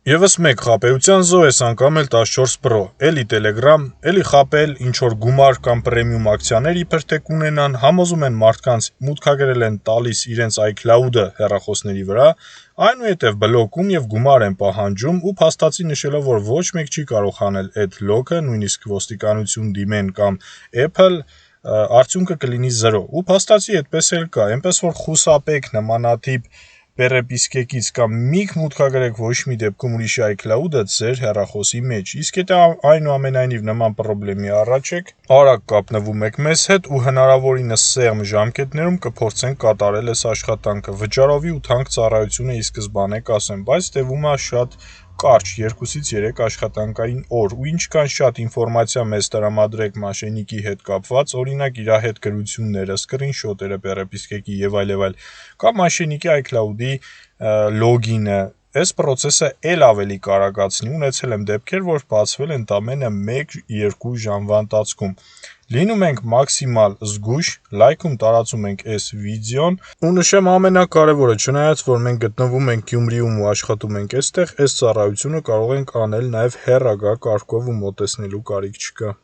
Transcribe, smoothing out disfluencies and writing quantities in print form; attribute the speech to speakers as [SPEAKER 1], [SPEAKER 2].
[SPEAKER 1] Եվս մեկ խաբեության զո ես անգամ էլ 14 Pro, էլի Telegram, էլի խաբել, ինչ-որ գումար կամ պրեմիում ակցիաներ իբր թե կունենան, համոզում են մարդկանց, մուտքագրել են տալիս իրենց iCloud-ը հեռախոսների վրա, այնուհետև բլոկում և գումար են պահանջում ու փաստացի նշելով, որ ոչ մեկ չի կարող անել այդ լոքը, նույնիսկ ոստիկանություն դիմեն կամ Apple, արդյունքը կլինի 0, ու փաստացի այդպես էլ կա, այնպես որ խուսափեք նմանատիպ պերեպիսկեկից կամ միք մուտքագրեք ոչ մի դեպքում ուրիշի iCloud-ը ձեր հեռախոսի մեջ, իսկ եթե այնուամենայնիվ նման պրոբլեմի առաջ եք, արագ կապնվում եք մեզ հետ ու հնարավորինս սեղմ ժամկետներում կփորձենք կատարել այս աշխատանքը, վճարովի ու թանկ ծառայություն է ի սկզբանե կասեմ, բայց տևում է շատ կարճ 2-ից 3 աշխատանքային օր ու ինչքան շատ ինֆորմացիա մեզ տրամադրեք մաշենիկի հետ կապված, օրինակ իր հետ գրությունները, սկրինշոտերը պերեպիսկեկի եւ այլ, կամ մաշենիկի iCloud-ի լոգինը, այս պրոցեսը էլ ավելի կարագացնի, ունեցել եմ դեպքեր, որ բացվել ընդամենը 1-2 ժամվա ընթացքում, լինում ենք մաքսիմալ զգույշ, լայքում տարածում ենք այս վիդեոն ու նշեմ ամենակարևորը, չնայած որ մենք գտնվում ենք Գյումրիում ու աշխատում ենք այստեղ, այս ծառայությունը կարող ենք անել նաև հեռագա կարգով ու մոտեցնելու կարիք չկա։